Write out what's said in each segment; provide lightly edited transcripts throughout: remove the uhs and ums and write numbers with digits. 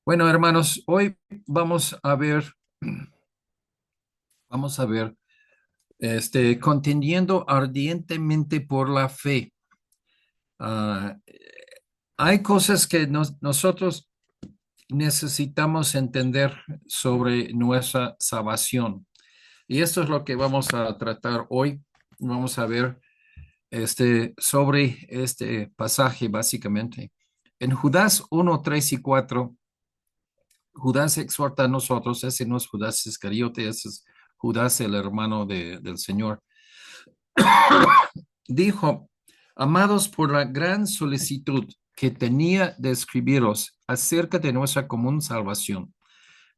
Bueno, hermanos, hoy vamos a ver, vamos a ver, contendiendo ardientemente por la fe. Ah, Hay cosas que nosotros necesitamos entender sobre nuestra salvación. Y esto es lo que vamos a tratar hoy. Vamos a ver sobre este pasaje, básicamente. En Judas 1, 3 y 4. Judas exhorta a nosotros, ese no es Judas Iscariote, ese es Judas, el hermano del Señor. Dijo, amados, por la gran solicitud que tenía de escribiros acerca de nuestra común salvación,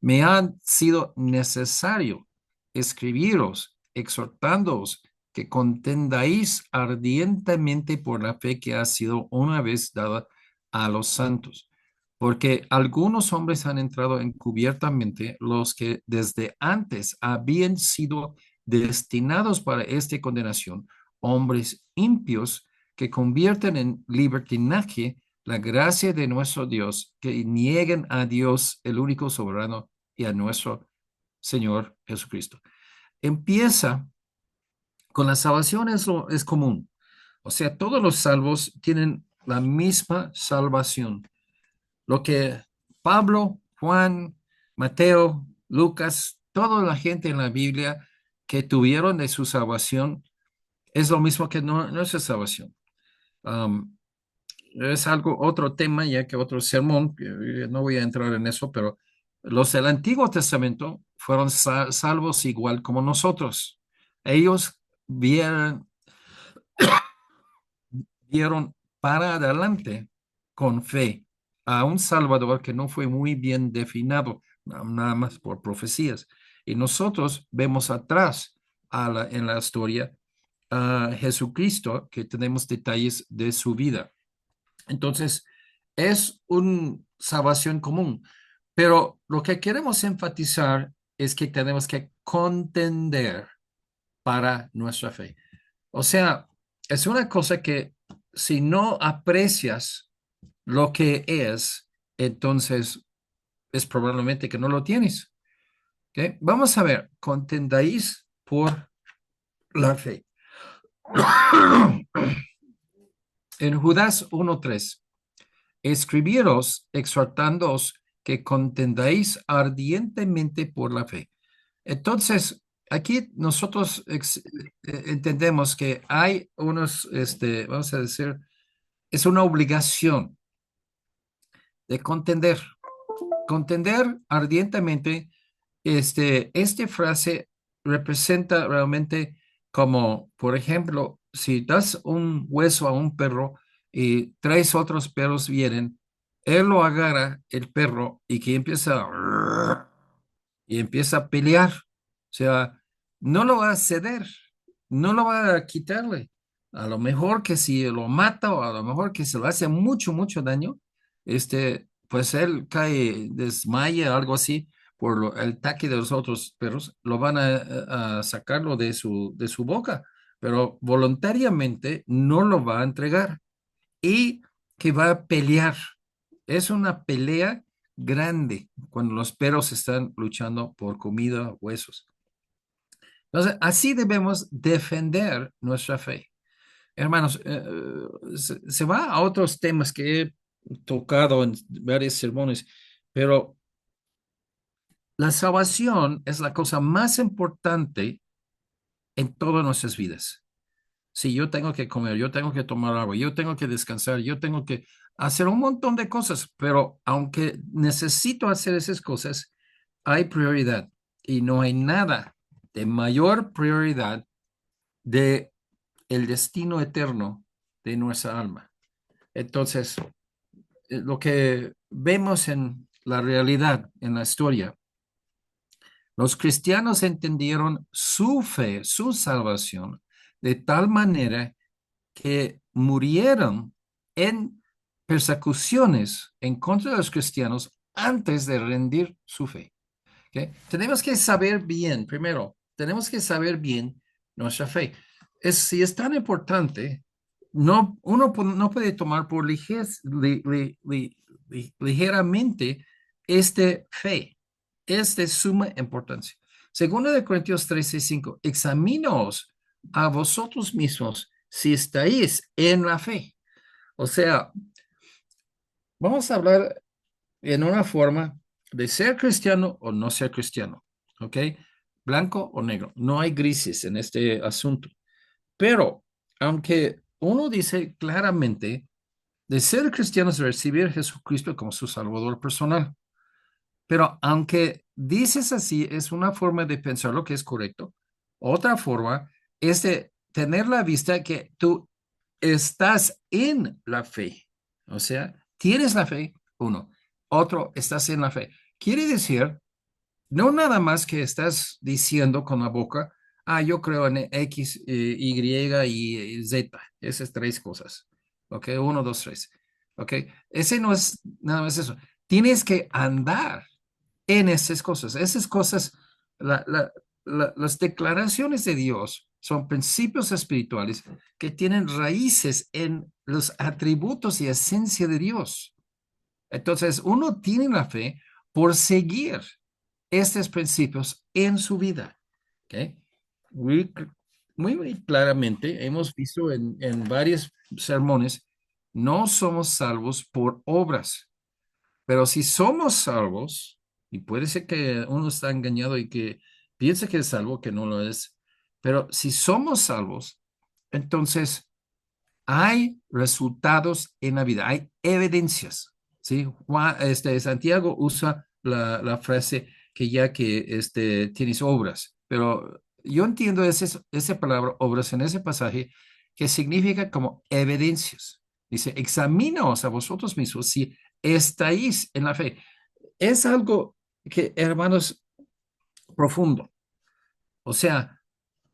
me ha sido necesario escribiros, exhortándoos que contendáis ardientemente por la fe que ha sido una vez dada a los santos. Porque algunos hombres han entrado encubiertamente, los que desde antes habían sido destinados para esta condenación, hombres impios que convierten en libertinaje la gracia de nuestro Dios, que nieguen a Dios, el único soberano, y a nuestro Señor Jesucristo. Empieza con la salvación, es común. O sea, todos los salvos tienen la misma salvación. Lo que Pablo, Juan, Mateo, Lucas, toda la gente en la Biblia que tuvieron de su salvación es lo mismo que nuestra salvación. Um, es algo, otro tema, ya que otro sermón, no voy a entrar en eso, pero los del Antiguo Testamento fueron salvos igual como nosotros. Ellos vieron para adelante con fe a un Salvador que no fue muy bien definido, nada más por profecías. Y nosotros vemos atrás en la historia a Jesucristo, que tenemos detalles de su vida. Entonces, es una salvación común, pero lo que queremos enfatizar es que tenemos que contender para nuestra fe. O sea, es una cosa que si no aprecias lo que es, entonces es probablemente que no lo tienes. ¿Ok? Vamos a ver, contendáis por la fe. En Judas 1:3. Escribiros exhortándoos que contendáis ardientemente por la fe. Entonces, aquí nosotros entendemos que hay unos, vamos a decir, es una obligación de contender ardientemente. Esta frase representa realmente como, por ejemplo, si das un hueso a un perro y tres otros perros vienen, él lo agarra, el perro, y que empieza a pelear. O sea, no lo va a ceder, no lo va a quitarle. A lo mejor que si lo mata o a lo mejor que se lo hace mucho, mucho daño, pues él cae, desmaya, algo así, por el ataque de los otros perros, lo van a sacarlo de su boca, pero voluntariamente no lo va a entregar y que va a pelear. Es una pelea grande cuando los perros están luchando por comida, huesos. Entonces, así debemos defender nuestra fe. Hermanos, se va a otros temas que he tocado en varios sermones, pero la salvación es la cosa más importante en todas nuestras vidas. Si yo tengo que comer, yo tengo que tomar agua, yo tengo que descansar, yo tengo que hacer un montón de cosas, pero aunque necesito hacer esas cosas, hay prioridad y no hay nada de mayor prioridad de el destino eterno de nuestra alma. Entonces, lo que vemos en la realidad, en la historia, los cristianos entendieron su fe, su salvación, de tal manera que murieron en persecuciones en contra de los cristianos antes de rendir su fe. ¿Ok? Tenemos que saber bien, primero, tenemos que saber bien nuestra fe. Si es tan importante, uno no puede tomar por ligeramente fe es de suma importancia. Segundo de Corintios 13:5, examínaos a vosotros mismos si estáis en la fe. O sea, vamos a hablar en una forma de ser cristiano o no ser cristiano, ¿ok? Blanco o negro. No hay grises en este asunto. Pero, aunque uno dice claramente de ser cristiano es recibir a Jesucristo como su Salvador personal. Pero aunque dices así, es una forma de pensar lo que es correcto. Otra forma es de tener la vista que tú estás en la fe. O sea, tienes la fe, uno. Otro, estás en la fe. Quiere decir, no nada más que estás diciendo con la boca, yo creo en X, Y y Z. Esas tres cosas. ¿Ok? Uno, dos, tres. ¿Ok? Ese no es nada más eso. Tienes que andar en esas cosas, las declaraciones de Dios son principios espirituales que tienen raíces en los atributos y esencia de Dios. Entonces, uno tiene la fe por seguir estos principios en su vida. ¿Ok? Muy, muy claramente hemos visto en varios sermones, no somos salvos por obras. Pero si somos salvos, y puede ser que uno está engañado y que piensa que es salvo, que no lo es, pero si somos salvos, entonces hay resultados en la vida, hay evidencias, ¿sí? Santiago usa la frase que ya que tienes obras, pero yo entiendo esa palabra obras en ese pasaje que significa como evidencias. Dice, examinaos a vosotros mismos si estáis en la fe. Es algo que, hermanos, profundo. O sea,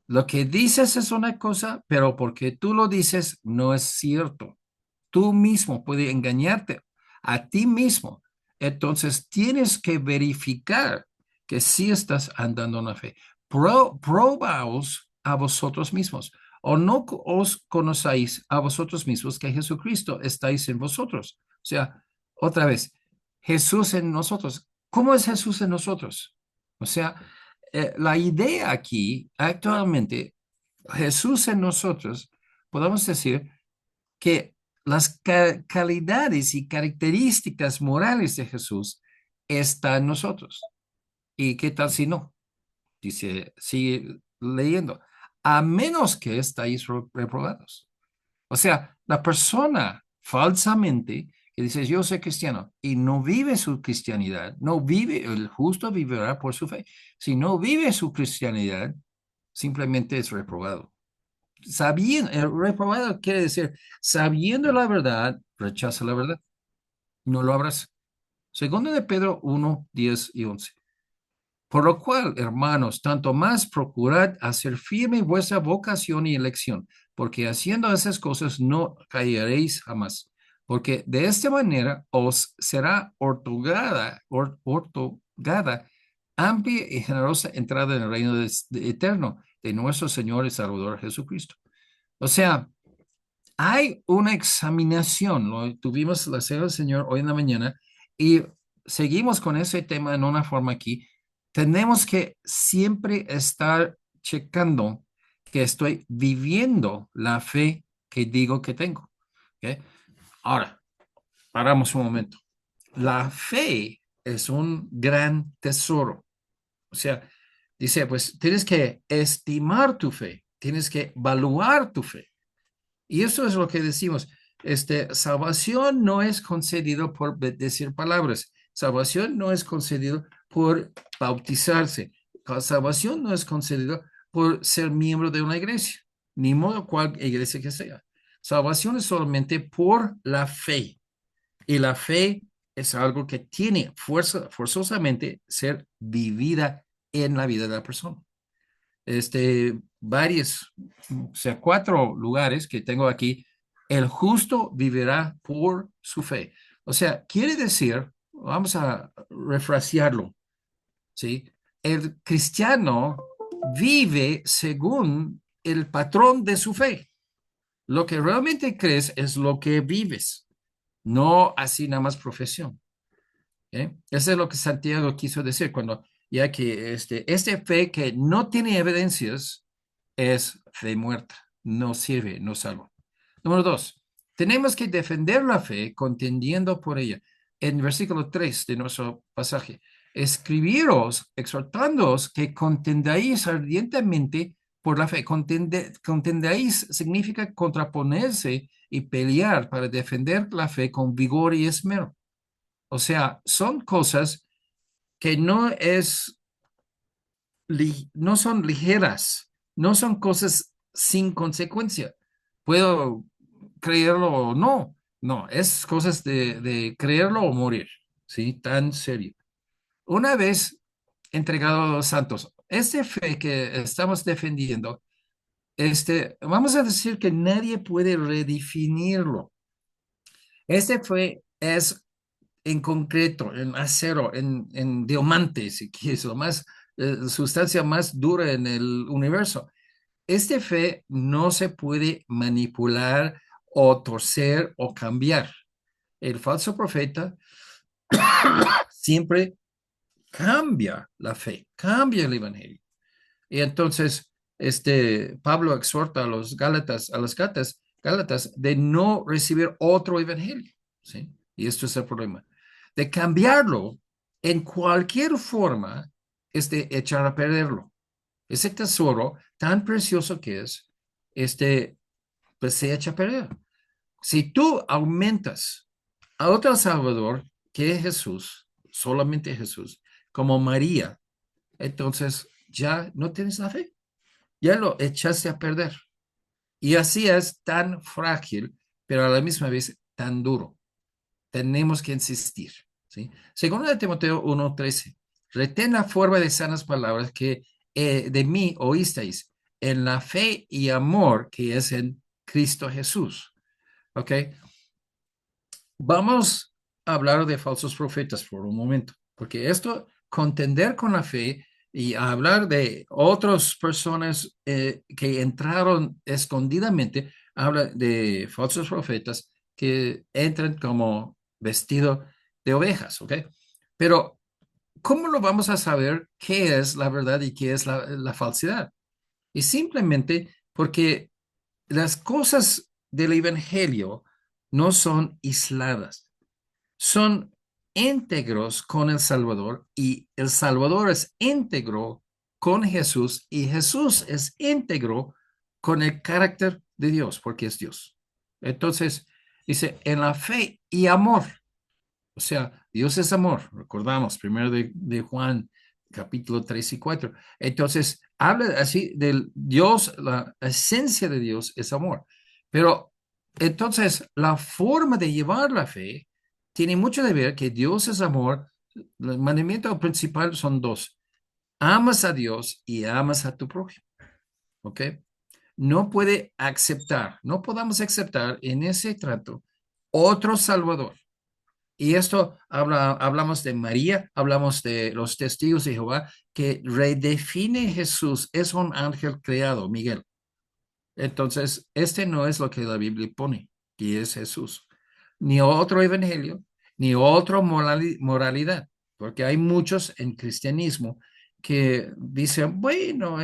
lo que dices es una cosa, pero porque tú lo dices no es cierto. Tú mismo puedes engañarte a ti mismo. Entonces tienes que verificar que sí estás andando en la fe. Probaos a vosotros mismos. O no os conocéis a vosotros mismos que Jesucristo estáis en vosotros. O sea, otra vez, Jesús en nosotros. ¿Cómo es Jesús en nosotros? O sea, la idea aquí, actualmente, Jesús en nosotros, podemos decir que las calidades y características morales de Jesús están en nosotros. ¿Y qué tal si no? Dice, sigue leyendo, a menos que estáis reprobados. O sea, la persona falsamente que dice yo soy cristiano y no vive su cristianidad, no vive, el justo vivirá por su fe. Si no vive su cristianidad, simplemente es reprobado. Sabiendo, reprobado quiere decir, sabiendo la verdad, rechaza la verdad, no lo abraza. Segundo de Pedro 1:10 y 11. Por lo cual, hermanos, tanto más procurad hacer firme vuestra vocación y elección, porque haciendo esas cosas no caeréis jamás, porque de esta manera os será otorgada amplia y generosa entrada en el reino eterno de nuestro Señor y Salvador Jesucristo. O sea, hay una examinación, lo tuvimos la cena del Señor hoy en la mañana y seguimos con ese tema en una forma aquí. Tenemos que siempre estar checando que estoy viviendo la fe que digo que tengo. ¿Ok? Ahora, paramos un momento. La fe es un gran tesoro. O sea, dice, pues tienes que estimar tu fe, tienes que evaluar tu fe. Y eso es lo que decimos. Salvación no es concedido por decir palabras. Salvación no es concedido por bautizarse. Salvación no es concedido por ser miembro de una iglesia, ni modo cual iglesia que sea. Salvación es solamente por la fe. Y la fe es algo que tiene forzosamente ser vivida en la vida de la persona. Varios, o sea, 4 lugares que tengo aquí. El justo vivirá por su fe. O sea, quiere decir, vamos a refrasearlo, ¿sí? El cristiano vive según el patrón de su fe. Lo que realmente crees es lo que vives, no así nada más profesión. Eso es lo que Santiago quiso decir cuando, ya que este fe que no tiene evidencias es fe muerta, no sirve, no salva. Número dos, tenemos que defender la fe contendiendo por ella. En versículo 3 de nuestro pasaje, escribiros, exhortándoos que contendáis ardientemente por la fe. Contendáis significa contraponerse y pelear para defender la fe con vigor y esmero. O sea, son cosas que no son ligeras, no son cosas sin consecuencia. Puedo creerlo o no. No, es cosas de creerlo o morir, ¿sí? Tan serio. Una vez entregado a los santos, este fe que estamos defendiendo, vamos a decir que nadie puede redefinirlo. Es en concreto, en acero, en diamante, si quieres, lo más, sustancia más dura en el universo. Este fe no se puede manipular o torcer o cambiar. El falso profeta siempre cambia la fe, cambia el evangelio. Y entonces, Pablo exhorta a los Gálatas, a las Gálatas, de no recibir otro evangelio, ¿sí? Y esto es el problema. De cambiarlo en cualquier forma es de echar a perderlo. Ese tesoro tan precioso que es, pues se echa a perder. Si tú aumentas a otro Salvador que es Jesús, solamente Jesús, como María, entonces ya no tienes la fe, ya lo echaste a perder. Y así es tan frágil, pero a la misma vez tan duro. Tenemos que insistir, ¿sí? Según de Timoteo 1:13, retén la forma de sanas palabras que de mí oísteis en la fe y amor que es en Cristo Jesús. ¿Ok? Vamos a hablar de falsos profetas por un momento, porque esto, contender con la fe y hablar de otras personas que entraron escondidamente, habla de falsos profetas que entran como vestido de ovejas, ¿ok? Pero, ¿cómo lo vamos a saber qué es la verdad y qué es la falsedad? Y simplemente porque las cosas del Evangelio no son aisladas, son íntegros con el Salvador y el Salvador es íntegro con Jesús y Jesús es íntegro con el carácter de Dios porque es Dios. Entonces, dice, en la fe y amor, o sea, Dios es amor, recordamos, primero de Juan, capítulo 3 y 4. Entonces, habla así del Dios, la esencia de Dios es amor. Pero entonces, la forma de llevar la fe tiene mucho de ver que Dios es amor. El mandamiento principal son dos. Amas a Dios y amas a tu prójimo. ¿Ok? No puede aceptar, no podamos aceptar en ese trato otro Salvador. Y esto hablamos de María, hablamos de los testigos de Jehová, que redefine Jesús, es un ángel creado, Miguel. Entonces, no es lo que la Biblia pone, que es Jesús. Ni otro evangelio, ni otra moralidad, porque hay muchos en cristianismo que dicen, bueno,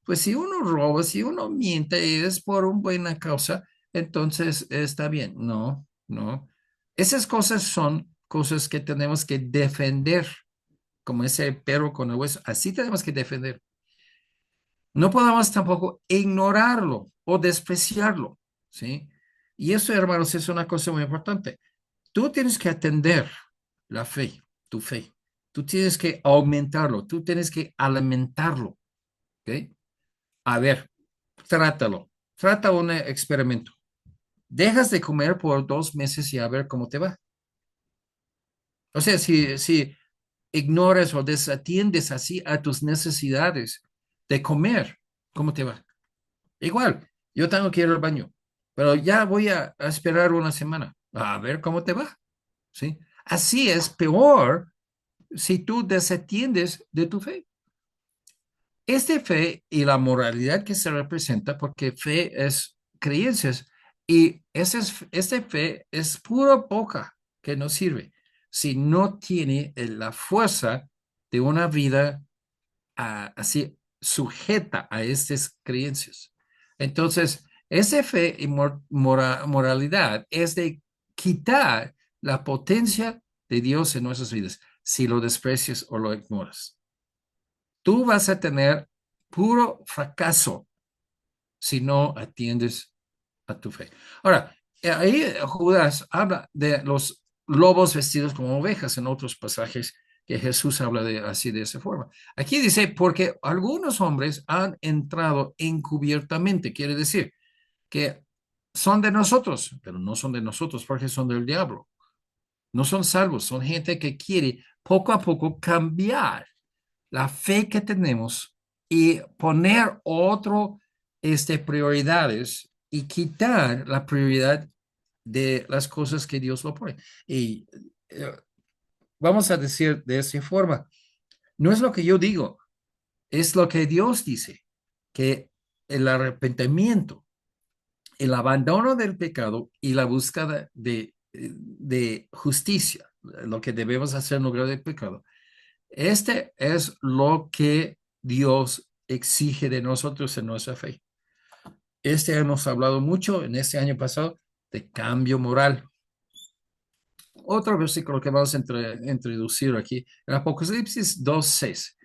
pues si uno roba, si uno miente y es por una buena causa, entonces está bien. No, no. Esas cosas son cosas que tenemos que defender, como ese perro con el hueso. Así tenemos que defender. No podemos tampoco ignorarlo o despreciarlo, ¿sí? Y eso, hermanos, es una cosa muy importante. Tú tienes que atender la fe, tu fe. Tú tienes que aumentarlo, tú tienes que alimentarlo, ¿ok? A ver, trátalo. Trata un experimento. Dejas de comer por 2 meses y a ver cómo te va. O sea, si ignoras o desatiendes así a tus necesidades de comer, ¿cómo te va? Igual, yo tengo que ir al baño, pero ya voy a esperar una semana a ver cómo te va, ¿sí? Así es peor si tú desatiendes de tu fe. Este fe y la moralidad que se representa, porque fe es creencias y este fe es pura boca que no sirve. si no tiene la fuerza de una vida así sujeta a estas creencias. Entonces, esa fe y moralidad es de quitar la potencia de Dios en nuestras vidas si lo desprecias o lo ignoras. Tú vas a tener puro fracaso si no atiendes a tu fe. Ahora, ahí Judas habla de los lobos vestidos como ovejas en otros pasajes que Jesús habla de así de esa forma. Aquí dice, porque algunos hombres han entrado encubiertamente, quiere decir que son de nosotros, pero no son de nosotros porque son del diablo. No son salvos, son gente que quiere poco a poco cambiar la fe que tenemos y poner otro, prioridades y quitar la prioridad de las cosas que Dios lo pone. Y eh, vamos a decir de esa forma, no es lo que yo digo, es lo que Dios dice, que el arrepentimiento, el abandono del pecado y la búsqueda de justicia, lo que debemos hacer en lugar del pecado, este es lo que Dios exige de nosotros en nuestra fe. Hemos hablado mucho en este año pasado de cambio moral. Otro versículo que vamos a introducir aquí, en Apocalipsis 2:6.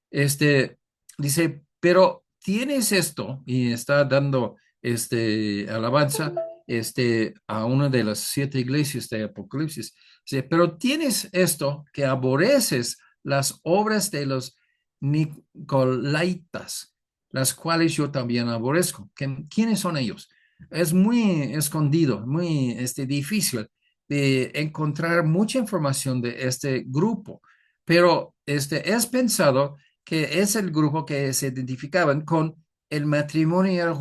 Este dice, pero tienes esto, y está dando alabanza a una de las 7 iglesias de Apocalipsis. Dice, pero tienes esto que aborreces las obras de los Nicolaitas, las cuales yo también aborrezco. ¿Quiénes son ellos? Es muy escondido, muy difícil de encontrar mucha información de este grupo, pero es pensado que es el grupo que se identificaban con el matrimonio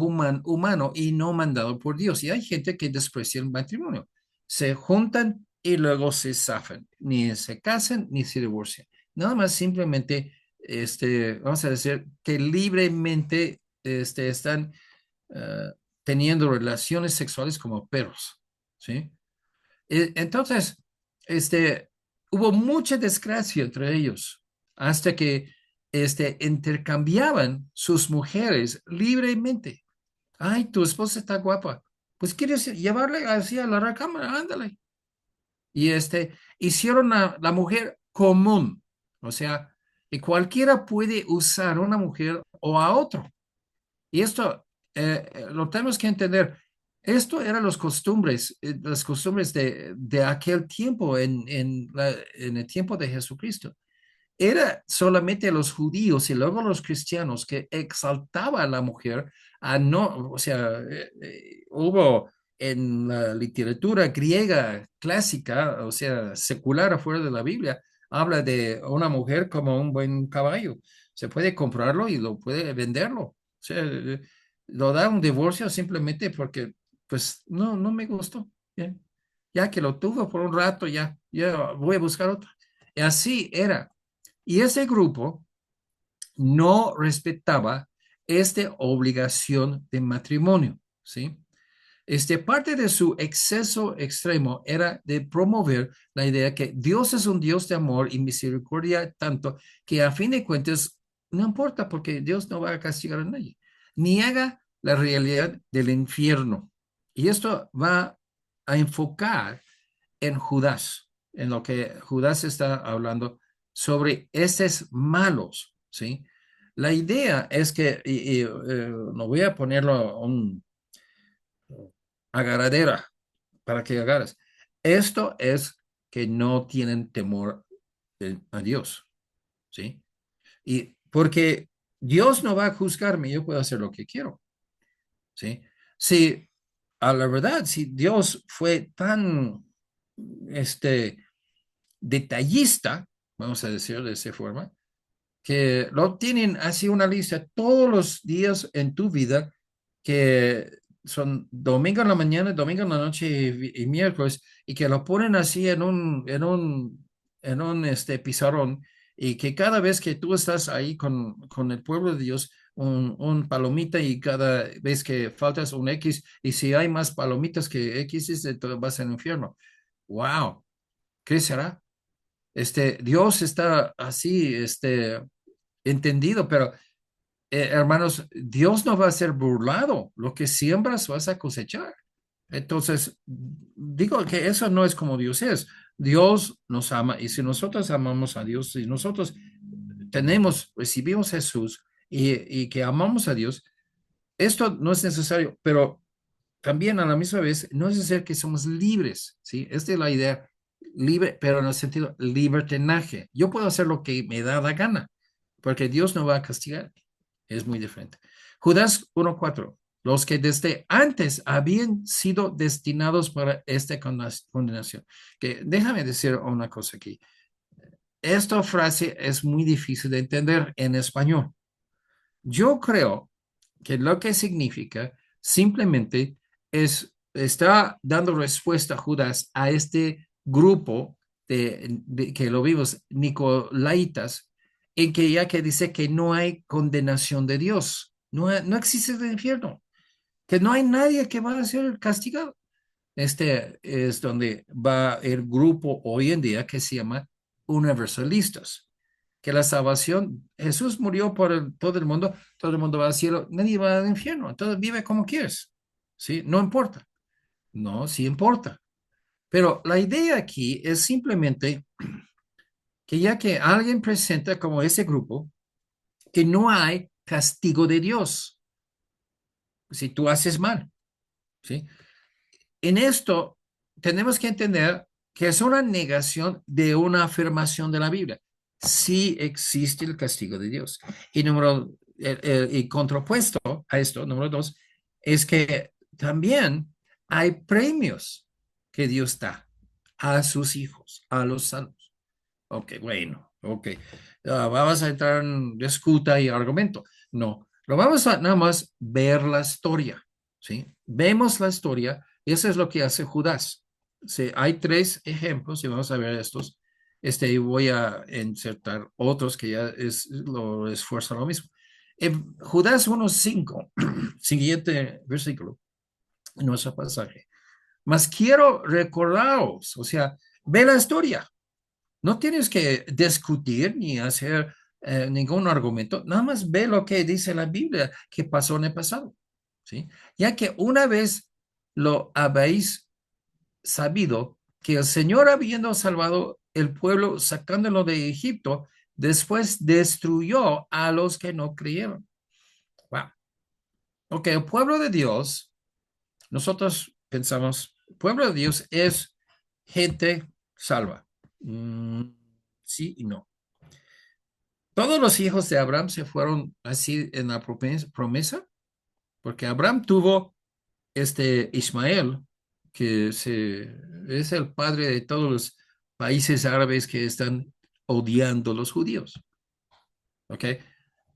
humano y no mandado por Dios. Y hay gente que desprecia el matrimonio. Se juntan y luego se zafan. Ni se casan ni se divorcian. Nada más simplemente, vamos a decir, que libremente están uh, teniendo relaciones sexuales como perros. ¿Sí? Entonces, hubo mucha desgracia entre ellos hasta que intercambiaban sus mujeres libremente. Ay, tu esposa está guapa. Pues quieres llevarle así a la recámara, ándale. Y hicieron a la mujer común. O sea, que cualquiera puede usar una mujer o a otro. Y esto lo tenemos que entender. Esto eran las costumbres de aquel tiempo, en el tiempo de Jesucristo. Era solamente los judíos y luego los cristianos que exaltaba a la mujer a no, o sea, hubo en la literatura griega clásica, o sea, secular afuera de la Biblia, habla de una mujer como un buen caballo. Se puede comprarlo y lo puede venderlo. O sea, lo da un divorcio simplemente porque, pues, no me gustó. Bien. Ya que lo tuvo por un rato, ya voy a buscar otro. Y así era. Y ese grupo no respetaba esta obligación de matrimonio, ¿sí? Parte de su exceso extremo era de promover la idea que Dios es un Dios de amor y misericordia tanto que a fin de cuentas no importa porque Dios no va a castigar a nadie. Niega la realidad del infierno. Y esto va a enfocar en Judas, en lo que Judas está hablando sobre estos malos, ¿sí? La idea es que, no voy a ponerlo un agarradera para que agarres. Esto es que no tienen temor a Dios, ¿sí? Y porque Dios no va a juzgarme, yo puedo hacer lo que quiero, ¿sí? Si a la verdad, si Dios fue tan, detallista, vamos a decir de esa forma, que lo tienen así una lista todos los días en tu vida, que son domingo en la mañana, domingo en la noche y miércoles, y que lo ponen así en un pizarrón, y que cada vez que tú estás ahí con el pueblo de Dios, un palomita, y cada vez que faltas un X, y si hay más palomitas que X, vas al infierno. ¡Wow! ¿Qué será? Dios está así, entendido, pero hermanos, Dios no va a ser burlado. Lo que siembras vas a cosechar. Entonces, digo que eso no es como Dios es. Dios nos ama y si nosotros amamos a Dios, si nosotros recibimos a Jesús y que amamos a Dios, esto no es necesario, pero también a la misma vez no es necesario que somos libres, ¿sí? Esta es la idea, libre, pero en el sentido libertinaje. Yo puedo hacer lo que me da la gana, porque Dios no va a castigar. Es muy diferente. Judas 1:4. Los que desde antes habían sido destinados para esta condenación. Que déjame decir una cosa aquí. Esta frase es muy difícil de entender en español. Yo creo que lo que significa simplemente está dando respuesta a Judas a este grupo que lo vimos, Nicolaitas, en que ya que dice que no hay condenación de Dios, no existe el infierno, que no hay nadie que va a ser castigado. Este es donde va el grupo hoy en día que se llama universalistas, que la salvación, Jesús murió por todo el mundo va al cielo, nadie va al infierno, entonces vive como quieres, ¿sí? No importa, no, sí importa. Pero la idea aquí es simplemente que ya que alguien presenta como ese grupo, que no hay castigo de Dios si tú haces mal, ¿sí? En esto tenemos que entender que es una negación de una afirmación de la Biblia. Sí existe el castigo de Dios. Y contrapuesto a esto, número dos, es que también hay premios que Dios da a sus hijos, a los salvos. Ok, bueno, ok. Vamos a entrar en disputa y argumento. No, lo vamos a nada más ver la historia, ¿sí? Vemos la historia y eso es lo que hace Judas. Sí, hay tres ejemplos y vamos a ver estos. Y voy a insertar otros que ya lo esfuerza lo mismo. En Judas 1:5, siguiente versículo, en nuestro pasaje. Mas quiero recordaros, o sea, ve la historia. No tienes que discutir ni hacer ningún argumento, nada más ve lo que dice la Biblia que pasó en el pasado, ¿sí? Ya que una vez lo habéis sabido que el Señor habiendo salvado el pueblo sacándolo de Egipto, después destruyó a los que no creyeron. Wow. Ok, el pueblo de Dios, nosotros pensamos, el pueblo de Dios es gente salva. Sí y no. Todos los hijos de Abraham se fueron así en la promesa, porque Abraham tuvo Ismael, es el padre de todos los países árabes que están odiando a los judíos. ¿Ok?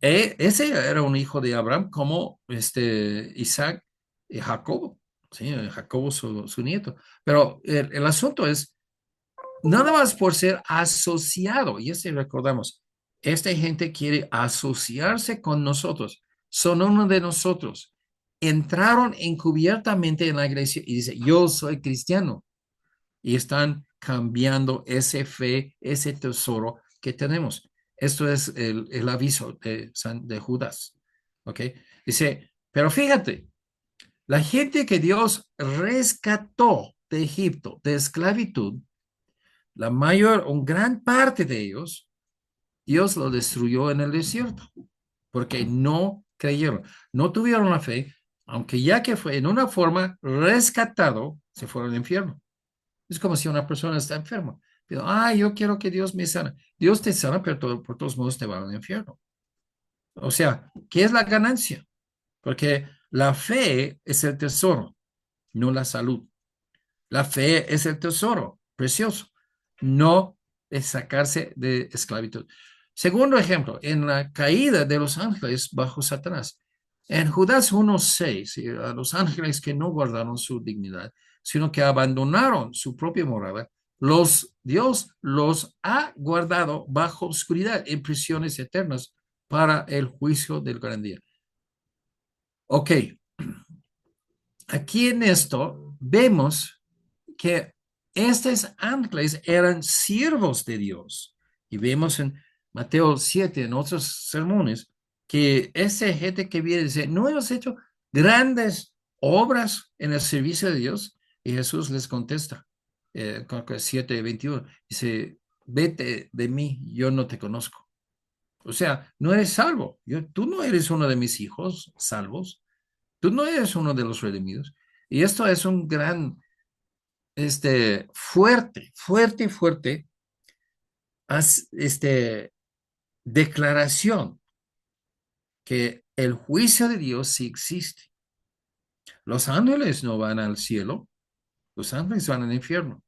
Ese era un hijo de Abraham como Isaac y Jacobo, ¿sí? Jacobo su nieto. Pero el asunto es, nada más por ser asociado, y recordamos, esta gente quiere asociarse con nosotros, son uno de nosotros. Entraron encubiertamente en la iglesia y dice, yo soy cristiano, y están cambiando ese fe, ese tesoro que tenemos. Esto es el aviso de Judas, ¿ok? Dice, pero fíjate, la gente que Dios rescató de Egipto, de esclavitud, un gran parte de ellos, Dios lo destruyó en el desierto, porque no creyeron, no tuvieron la fe, aunque ya que fue en una forma rescatado, se fueron al infierno. Es como si una persona está enferma. Pero, yo quiero que Dios me sana. Dios te sana, pero por todos modos te va al infierno. O sea, ¿qué es la ganancia? Porque la fe es el tesoro, no la salud. La fe es el tesoro precioso, no es sacarse de esclavitud. Segundo ejemplo, en la caída de los ángeles bajo Satanás. En Judas 1:6, a los ángeles que no guardaron su dignidad, sino que abandonaron su propia morada, Dios los ha guardado bajo oscuridad en prisiones eternas para el juicio del gran día. Ok, aquí en esto vemos que Estos ángeles eran siervos de Dios. Y vemos en Mateo 7, en otros sermones, que esa gente que viene dice, no hemos hecho grandes obras en el servicio de Dios. Y Jesús les contesta, 7:21, dice, vete de mí, yo no te conozco. O sea, no eres salvo. Tú no eres uno de mis hijos salvos. Tú no eres uno de los redimidos. Y esto es un gran, fuerte, fuerte, fuerte, declaración que el juicio de Dios sí existe. Los ángeles no van al cielo, los ángeles van al infierno,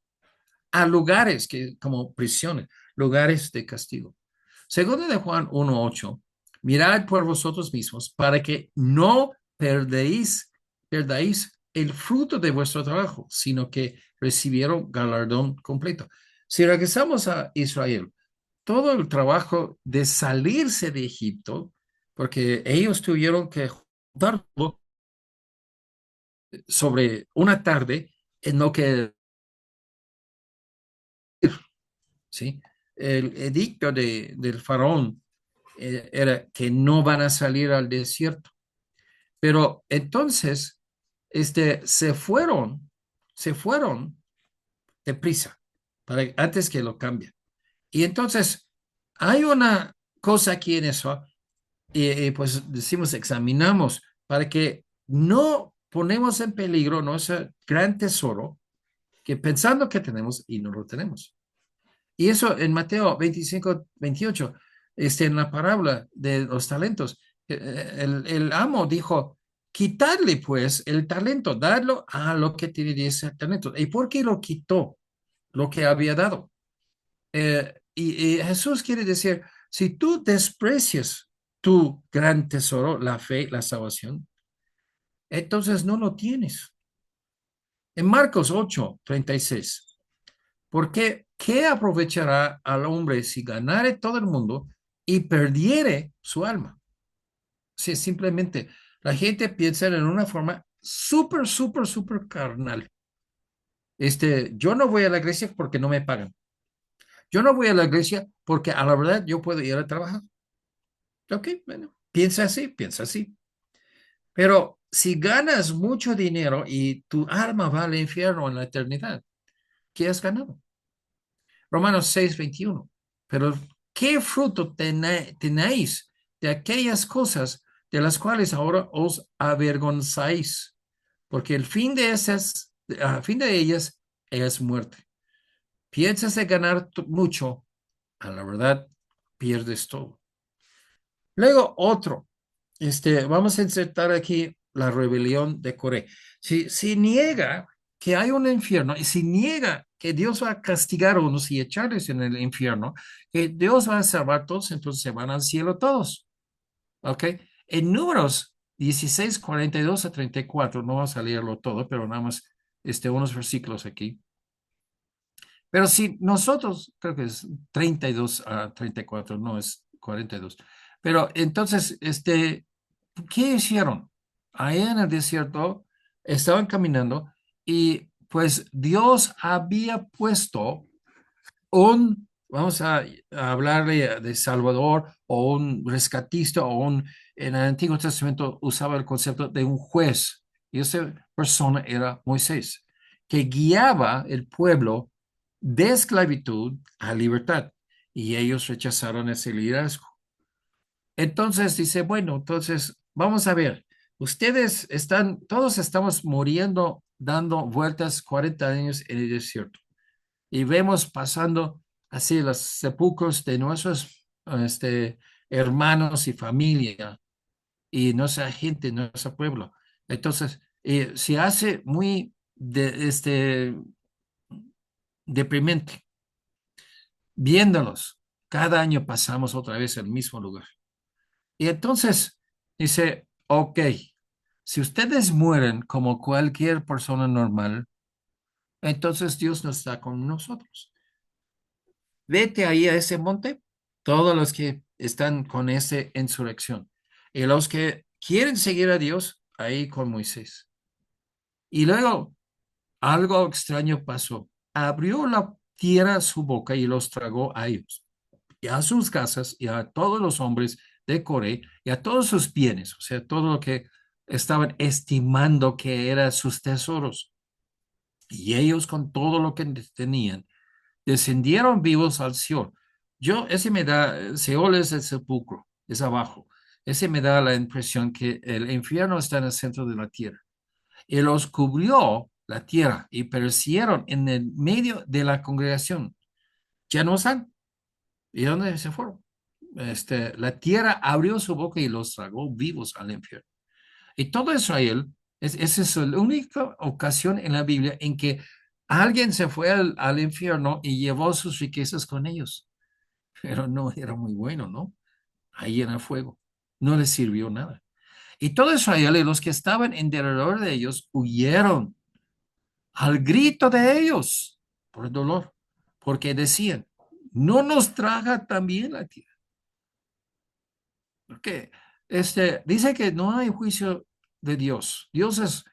a lugares que, como prisiones, lugares de castigo. Segundo de Juan 1:8, mirad por vosotros mismos para que no perdáis el fruto de vuestro trabajo, sino que recibieron galardón completo. Si regresamos a Israel, todo el trabajo de salirse de Egipto, porque ellos tuvieron que juntarlo sobre una tarde en lo que, ¿sí? El edicto del faraón era que no van a salir al desierto. Pero entonces, se fueron deprisa, antes que lo cambien. Y entonces, hay una cosa aquí en eso, y pues decimos, examinamos para que no ponemos en peligro nuestro gran tesoro que pensando que tenemos y no lo tenemos. Y eso en Mateo 25:28, en la parábola de los talentos, el amo dijo, quitarle pues el talento, darlo a lo que tiene 10 talentos. ¿Y por qué lo quitó? Lo que había dado. Y Jesús quiere decir, si tú desprecias tu gran tesoro, la fe, la salvación, entonces no lo tienes. En Marcos 8:36, porque ¿qué aprovechará al hombre si ganare todo el mundo y perdiere su alma? Si simplemente la gente piensa en una forma súper, súper, súper carnal. Yo no voy a la iglesia porque no me pagan. Yo no voy a la iglesia porque a la verdad yo puedo ir a trabajar. Ok, bueno, piensa así, piensa así. Pero si ganas mucho dinero y tu alma va al infierno en la eternidad, ¿qué has ganado? Romanos 6:21. Pero ¿qué fruto tenéis de aquellas cosas de las cuales ahora os avergonzáis? Porque el fin de fin de ellas es muerte. Piensas de ganar mucho, a la verdad pierdes todo. Luego otro, vamos a insertar aquí la rebelión de Coré. Si niega que hay un infierno y si niega que Dios va a castigar a unos y echarles en el infierno, que Dios va a salvar a todos, entonces se van al cielo todos. ¿Ok? En Números 16:42 a 34, no vamos a leerlo todo, pero nada más unos versículos aquí. Pero si nosotros, creo que es 32 a 34, no es 42. Pero entonces, ¿qué hicieron? Ahí en el desierto estaban caminando y pues Dios había puesto vamos a hablarle de Salvador o un rescatista en el Antiguo Testamento usaba el concepto de un juez. Y esa persona era Moisés, que guiaba el pueblo de esclavitud a libertad. Y ellos rechazaron ese liderazgo. Entonces dice, bueno, entonces vamos a ver, todos estamos muriendo, dando vueltas 40 años en el desierto y vemos pasando así los sepulcros de nuestros hermanos y familia y nuestra gente, nuestro pueblo. Entonces, se hace muy deprimente viéndolos. Cada año pasamos otra vez al mismo lugar. Y entonces dice, ok, si ustedes mueren como cualquier persona normal, entonces Dios no está con nosotros. Vete ahí a ese monte, todos los que están con esa insurrección y los que quieren seguir a Dios, ahí con Moisés. Y luego algo extraño pasó. abrió la tierra su boca y los tragó a ellos, y a sus casas, y a todos los hombres de Coré, y a todos sus bienes, o sea, todo lo que estaban estimando que eran sus tesoros. Y ellos con todo lo que tenían, descendieron vivos al Seol. Ese me da, Seol es el sepulcro, es abajo. Ese me da la impresión que el infierno está en el centro de la tierra. Y los cubrió la tierra y perecieron en el medio de la congregación. Ya no están. ¿Y dónde se fueron? La tierra abrió su boca y los tragó vivos al infierno. Y todo Israel, esa es la única ocasión en la Biblia en que alguien se fue al infierno y llevó sus riquezas con ellos. Pero no era muy bueno, ¿no? Ahí en el fuego. No les sirvió nada. Y todo Israel y los que estaban en derredor de ellos huyeron al grito de ellos por el dolor, porque decían, no nos traga también la tierra. Porque dice que no hay juicio de Dios. Dios es,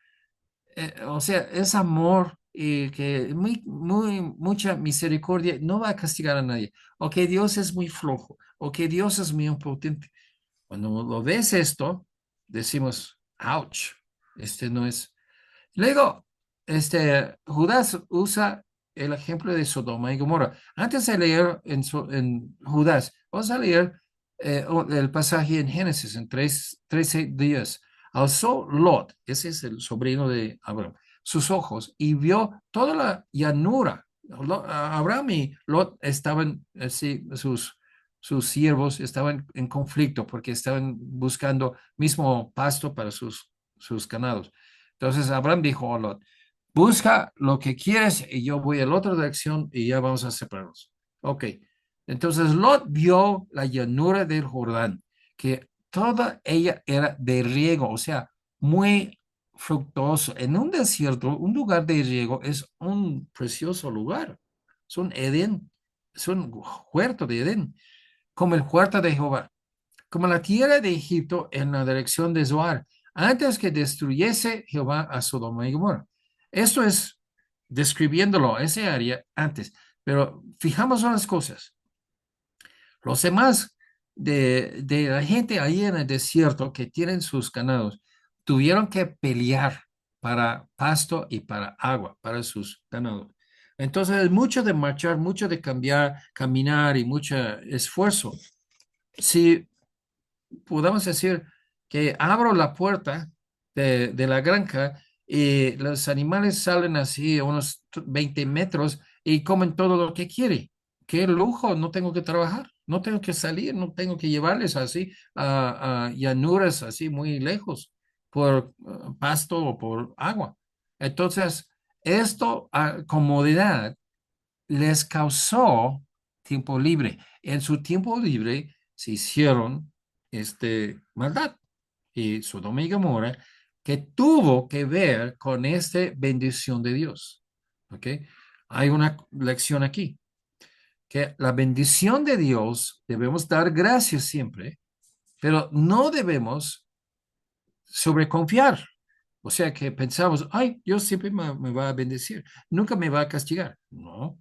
o sea, es amor y que mucha misericordia, no va a castigar a nadie. O que Dios es muy flojo, o que Dios es muy impotente. Cuando lo ves esto, decimos, ouch, no es. Luego, Judas usa el ejemplo de Sodoma y Gomorra. Antes de leer en Judas, vamos a leer el pasaje en Génesis, en 13 días. Alzó Lot, ese es el sobrino de Abraham, sus ojos y vio toda la llanura. Abraham y Lot estaban, sí, sus siervos estaban en conflicto porque estaban buscando mismo pasto para sus ganados. Entonces Abraham dijo a Lot, busca lo que quieres y yo voy a la otra dirección y ya vamos a separarnos. Ok, entonces Lot vio la llanura del Jordán, que toda ella era de riego, o sea, muy fructuoso. En un desierto, un lugar de riego es un precioso lugar, es un Edén, es un huerto de Edén, como el huerto de Jehová, como la tierra de Egipto en la dirección de Zoar, antes que destruyese Jehová a Sodoma y Gomorra. Esto es describiéndolo, ese área antes, pero fijamos unas cosas. Los demás de la gente ahí en el desierto que tienen sus ganados, tuvieron que pelear para pasto y para agua, para sus ganados. Entonces, mucho de marchar, mucho de cambiar, caminar y mucho esfuerzo. Si podemos decir que abro la puerta de la granja y los animales salen así a unos 20 metros y comen todo lo que quiere. Qué lujo, no tengo que trabajar, no tengo que salir, no tengo que llevarles así a llanuras así muy lejos por pasto o por agua. Entonces, esto, comodidad, les causó tiempo libre. En su tiempo libre se hicieron maldad y Sodoma y Gomorra que tuvo que ver con esta bendición de Dios. ¿Ok? Hay una lección aquí, que la bendición de Dios debemos dar gracias siempre, pero no debemos sobreconfiar. O sea que pensamos, ay, Dios siempre me va a bendecir, nunca me va a castigar. No,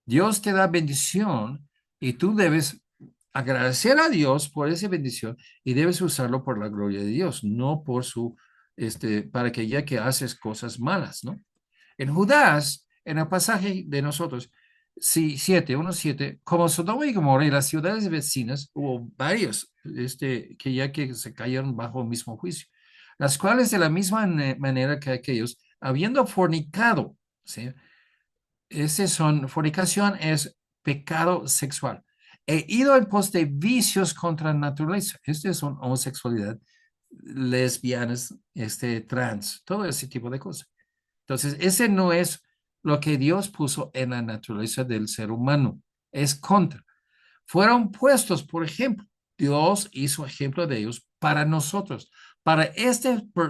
Dios te da bendición y tú debes agradecer a Dios por esa bendición y debes usarlo por la gloria de Dios, no por para que ya que haces cosas malas, ¿no? En Judas, en el pasaje de nosotros, sí, 7, 1:7, como Sodoma y Gomorra y las ciudades vecinas, hubo varios, que ya que se cayeron bajo el mismo juicio, las cuales de la misma manera que aquellos, habiendo fornicado, ¿sí? Fornicación es pecado sexual. He ido en pos de vicios contra la naturaleza. Son homosexualidad, lesbianas, trans, todo ese tipo de cosas. Entonces, ese no es lo que Dios puso en la naturaleza del ser humano. Es contra. Fueron puestos, por ejemplo, Dios hizo ejemplo de ellos para nosotros, para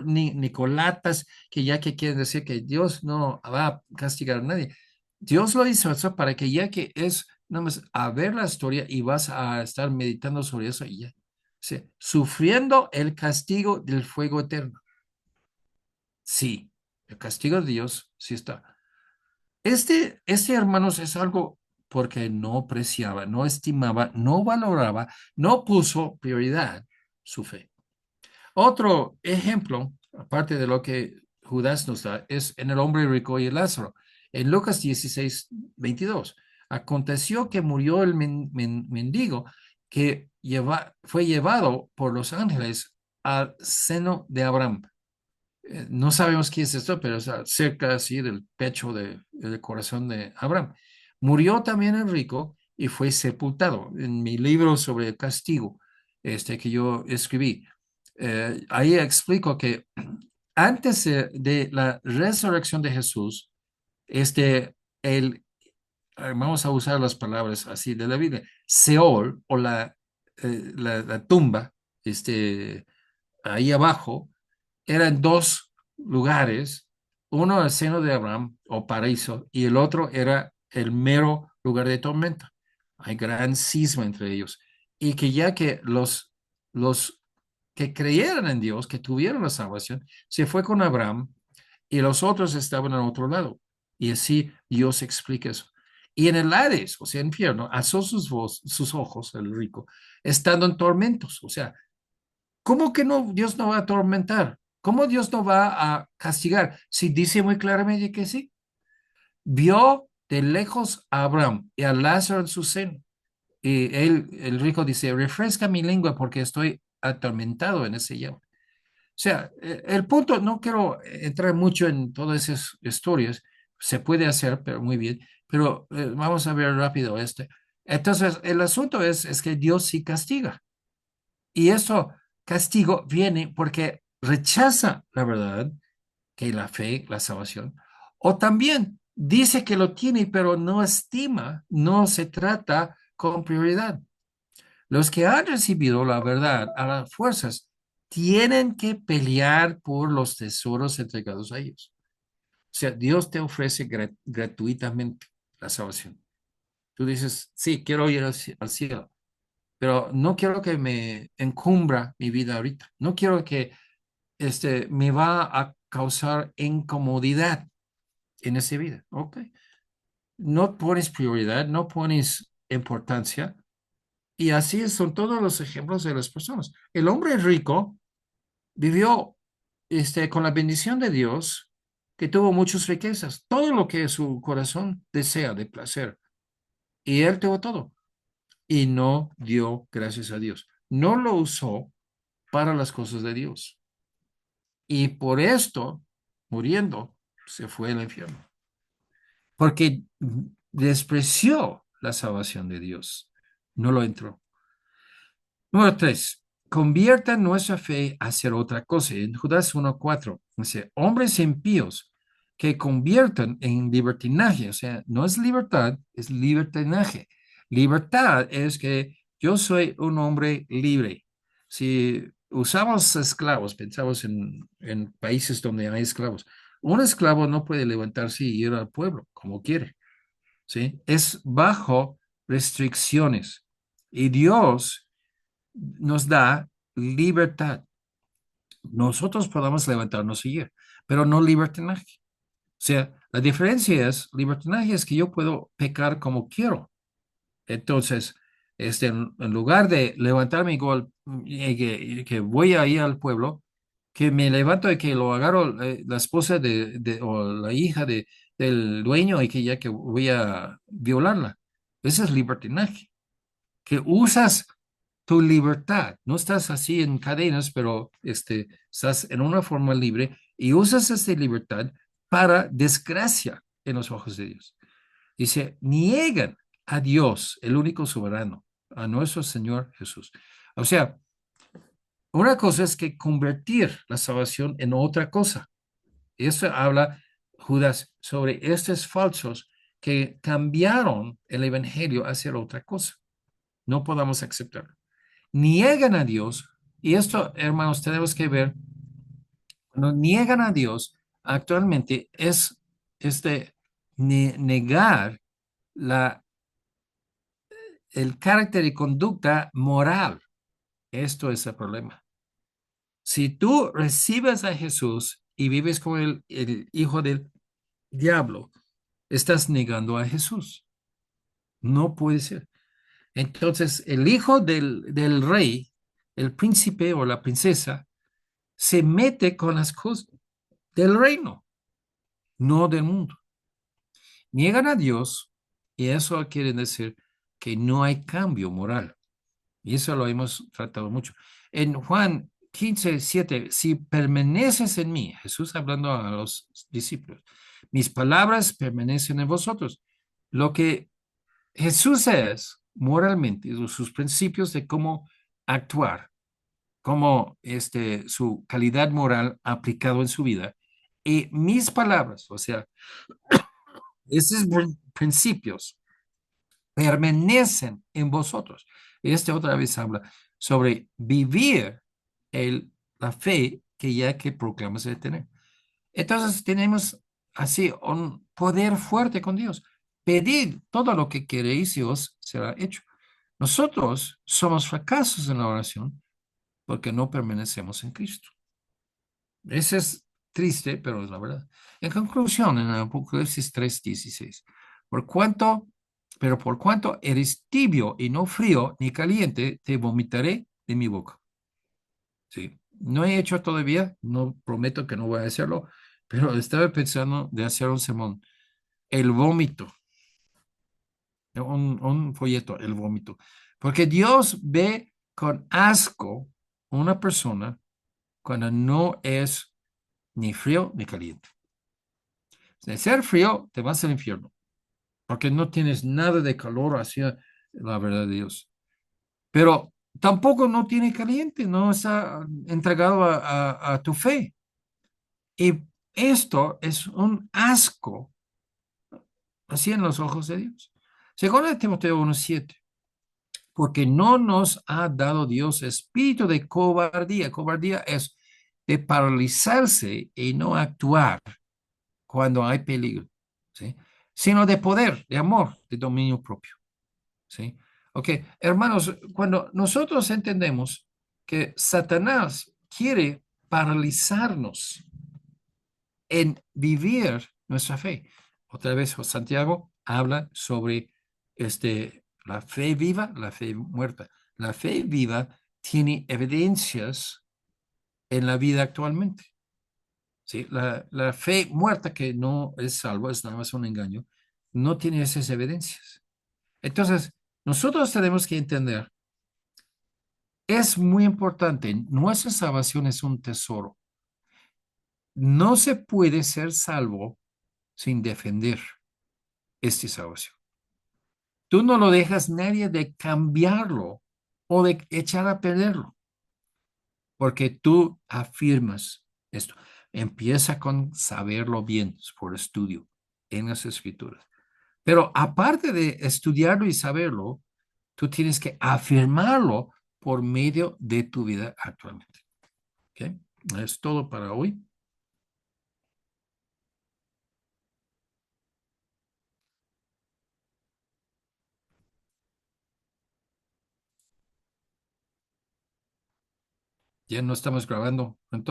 Nicolatas que ya que quieren decir que Dios no va a castigar a nadie. Dios lo hizo eso para que ya que es nada más a ver la historia y vas a estar meditando sobre eso y ya. Sí, sufriendo el castigo del fuego eterno. Sí, el castigo de Dios sí está. Hermanos, es algo porque no apreciaba, no estimaba, no valoraba, no puso prioridad su fe. Otro ejemplo, aparte de lo que Judas nos da, es en el hombre rico y el Lázaro. En Lucas 16:22, aconteció que murió el mendigo que fue llevado por los ángeles al seno de Abraham. No sabemos qué es esto, pero está cerca así del pecho del corazón de Abraham. Murió también el rico y fue sepultado. En mi libro sobre el castigo, que yo escribí, ahí explico que antes de la resurrección de Jesús, este, el, vamos a usar las palabras así de la Biblia, Seol o la tumba, ahí abajo, eran dos lugares, uno el seno de Abraham o paraíso y el otro era el mero lugar de tormenta. Hay gran cisma entre ellos. Y que ya que los que creyeron en Dios, que tuvieron la salvación, se fue con Abraham y los otros estaban al otro lado. Y así Dios explica eso. Y en el Hades, o sea, infierno, alzó sus ojos, el rico, estando en tormentos. O sea, ¿cómo que no, Dios no va a atormentar? ¿Cómo Dios no va a castigar? Si dice muy claramente que sí. Vio de lejos a Abraham y a Lázaro en su seno. Y él, el rico dice, refresca mi lengua porque estoy atormentado en ese llamo. O sea, el punto, no quiero entrar mucho en todas esas historias, se puede hacer, pero muy bien, pero vamos a ver rápido este. Entonces, el asunto es que Dios sí castiga. Y eso castigo viene porque rechaza la verdad, que la fe, la salvación, o también dice que lo tiene, pero no estima, no se trata con prioridad. Los que han recibido la verdad a las fuerzas tienen que pelear por los tesoros entregados a ellos. O sea, Dios te ofrece gratuitamente la salvación. Tú dices, sí, quiero ir al cielo, pero no quiero que me encumbra mi vida ahorita. No quiero que me va a causar incomodidad en esa vida. Ok. No pones prioridad, no pones importancia. Y así son todos los ejemplos de las personas. El hombre rico vivió con la bendición de Dios, que tuvo muchas riquezas, todo lo que su corazón desea de placer. Y él tuvo todo. Y no dio gracias a Dios. No lo usó para las cosas de Dios. Y por esto, muriendo, se fue al infierno. Porque despreció la salvación de Dios. No lo entró. Número 3. Convierta nuestra fe a hacer otra cosa. En Judas 1:4 dice, hombres impíos que conviertan en libertinaje. O sea, no es libertad, es libertinaje. Libertad es que yo soy un hombre libre. Si usamos esclavos, pensamos en países donde hay esclavos. Un esclavo no puede levantarse y ir al pueblo como quiere. ¿Sí? Es bajo restricciones. Y Dios nos da libertad. Nosotros podemos levantarnos y ir, pero no libertinaje. O sea, la diferencia es, libertinaje es que yo puedo pecar como quiero. Entonces, en lugar de levantarme igual y que voy a ir al pueblo, que me levanto y que lo agarro la esposa o la hija del dueño y que ya que voy a violarla. Ese es libertinaje, que usas tu libertad. No estás así en cadenas, pero estás en una forma libre y usas esa libertad para desgracia en los ojos de Dios. Dice, niegan a Dios, el único soberano, a nuestro Señor Jesús. O sea, una cosa es que convertir la salvación en otra cosa. Eso habla Judas sobre estos falsos que cambiaron el evangelio a ser otra cosa. No podamos aceptarlo. Niegan a Dios, y esto, hermanos, tenemos que ver, cuando niegan a Dios, actualmente es negar la, el carácter y conducta moral. Esto es el problema. Si tú recibes a Jesús y vives con el hijo del diablo, estás negando a Jesús. No puede ser. Entonces, el hijo del rey, el príncipe o la princesa, se mete con las cosas del reino, no del mundo. Niegan a Dios y eso quiere decir que no hay cambio moral. Y eso lo hemos tratado mucho. En Juan 15:7, si permaneces en mí, Jesús hablando a los discípulos, mis palabras permanecen en vosotros. Lo que Jesús es moralmente, sus principios de cómo actuar, cómo su calidad moral aplicado en su vida, y mis palabras, o sea, esos principios permanecen en vosotros. Este otra vez habla sobre vivir la fe que ya que proclamas de tener. Entonces tenemos así un poder fuerte con Dios. Pedid todo lo que queréis y os será hecho. Nosotros somos fracasos en la oración porque no permanecemos en Cristo. Eso es triste, pero es la verdad. En conclusión, en Apocalipsis 3:16, por cuanto, pero por cuanto eres tibio y no frío ni caliente, te vomitaré de mi boca. Sí, no he hecho todavía, no prometo que no voy a hacerlo, pero estaba pensando de hacer un sermón, el vómito, un folleto, el vómito, porque Dios ve con asco una persona cuando no es ni frío ni caliente. De ser frío, te vas al infierno, porque no tienes nada de calor hacia la verdad de Dios. Pero tampoco no tiene caliente, no está entregado a tu fe. Y esto es un asco, así en los ojos de Dios. Según de Timoteo 1:7, porque no nos ha dado Dios espíritu de cobardía. Cobardía es de paralizarse y no actuar cuando hay peligro, ¿sí? Sino de poder, de amor, de dominio propio, ¿sí? Ok, hermanos, cuando nosotros entendemos que Satanás quiere paralizarnos en vivir nuestra fe, otra vez Santiago habla sobre la fe viva, la fe muerta. La fe viva tiene evidencias en la vida actualmente. ¿Sí? La fe muerta que no es salvo, es nada más un engaño, no tiene esas evidencias. Entonces, nosotros tenemos que entender, es muy importante, nuestra salvación es un tesoro. No se puede ser salvo sin defender esta salvación. Tú no lo dejas nadie de cambiarlo o de echar a perderlo, porque tú afirmas esto. Empieza con saberlo bien por estudio en las escrituras. Pero aparte de estudiarlo y saberlo, tú tienes que afirmarlo por medio de tu vida actualmente. ¿Ok? Es todo para hoy. Ya no estamos grabando. Entonces,